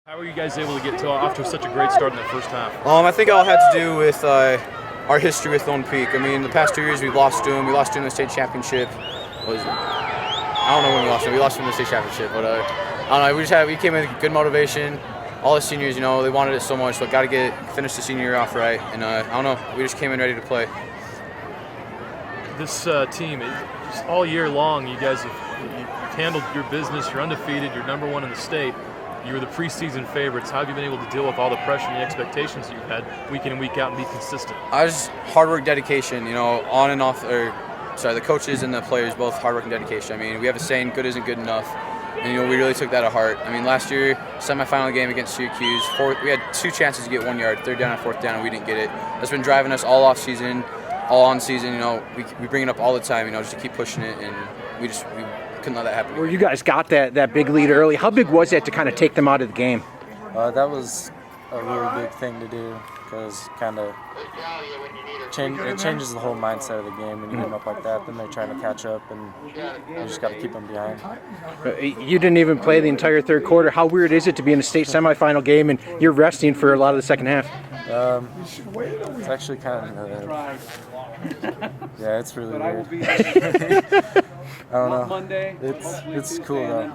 How were you guys able to get off to such a great start in the first half? I think it all had to do with our history with Lone Peak. I mean, the past 2 years we've lost to them. We lost to them in the state championship. I don't know when we lost them. We lost them in the state championship, but I don't know. We came in with good motivation. All the seniors, they wanted it so much, so got to finish the senior year off right. And I don't know. We just came in ready to play. This team, just all year long, you guys you've handled your business. You're undefeated. You're number one in the state. You were the preseason favorites. How have you been able to deal with all the pressure and the expectations that you've had week in and week out and be consistent? I was hard work, dedication, on and off. The coaches and the players, both hard work and dedication. I mean, we have a saying, good isn't good enough. And, we really took that to heart. I mean, last year, semifinal game against Syracuse, we had 2 chances to get 1 yard, 3rd down and 4th down, and we didn't get it. That's been driving us all off season, all on season. We bring it up all the time, just to keep pushing it, and we couldn't let that happen. Well, you guys got that big lead early. How big was that to kind of take them out of the game? That was a really big thing to do because it changes the whole mindset of the game when you get them up like that. Then they're trying to catch up, and you just got to keep them behind. You didn't even play the entire third quarter. How weird is it to be in a state semifinal game and you're resting for a lot of the second half? It's actually kind of yeah, it's really weird. I don't know. It's cool though.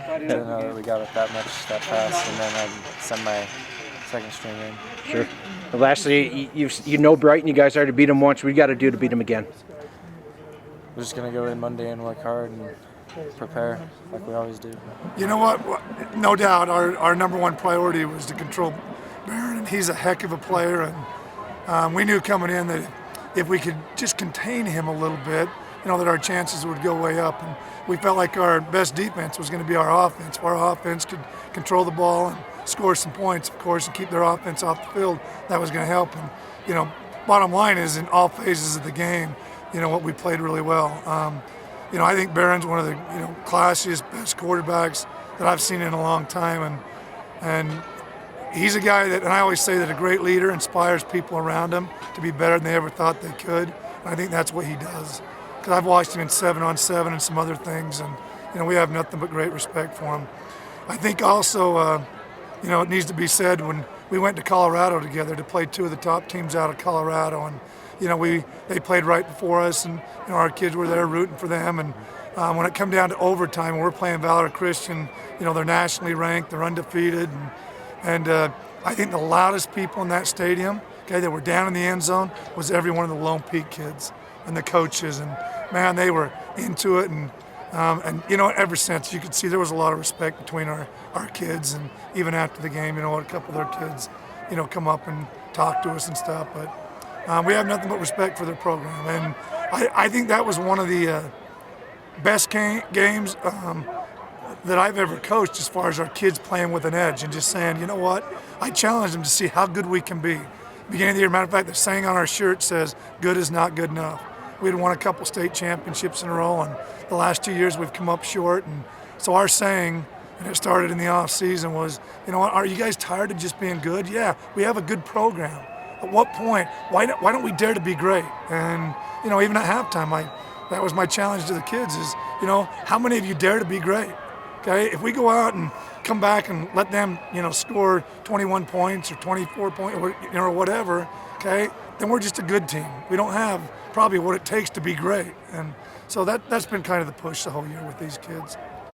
I didn't know that we got it that fast, and then I'd send my second string in. Sure. And lastly, Brighton, you guys already beat them once. What do you got to do to beat them again? We're just gonna go in Monday and work hard and prepare like we always do. You know what? No doubt, our number one priority was to control Barron, and he's a heck of a player. And we knew coming in that if we could just contain him a little bit, that our chances would go way up. And we felt like our best defense was going to be our offense. If our offense could control the ball and score some points, of course, and keep their offense off the field, that was going to help. And, bottom line is in all phases of the game, what we played really well. I think Barron's one of the, classiest, best quarterbacks that I've seen in a long time. And he's a guy that, and I always say that a great leader inspires people around him to be better than they ever thought they could. And I think that's what he does. Because I've watched him in 7-on-7 and some other things, and we have nothing but great respect for him. I think also, it needs to be said, when we went to Colorado together to play 2 of the top teams out of Colorado, and they played right before us, and our kids were there rooting for them. And when it come down to overtime, we're playing Valor Christian. They're nationally ranked, they're undefeated, and I think the loudest people in that stadium, that were down in the end zone, was every one of the Lone Peak kids and the coaches, and man, they were into it, and ever since, you could see there was a lot of respect between our kids, and even after the game, a couple of their kids, come up and talk to us and stuff, but we have nothing but respect for their program, and I think that was one of the best games that I've ever coached, as far as our kids playing with an edge and just saying, you know what, I challenge them to see how good we can be. Beginning of the year, matter of fact, the saying on our shirt says, good is not good enough. We had won a couple state championships in a row, and the last 2 years we've come up short. And so our saying, and it started in the off season, was, are you guys tired of just being good? Yeah, we have a good program. At what point, why don't we dare to be great? And, even at halftime, that was my challenge to the kids is, how many of you dare to be great? Okay, if we go out and come back and let them, score 21 points or 24 points or whatever, okay, then we're just a good team. We don't have probably what it takes to be great. And so that's been kind of the push the whole year with these kids.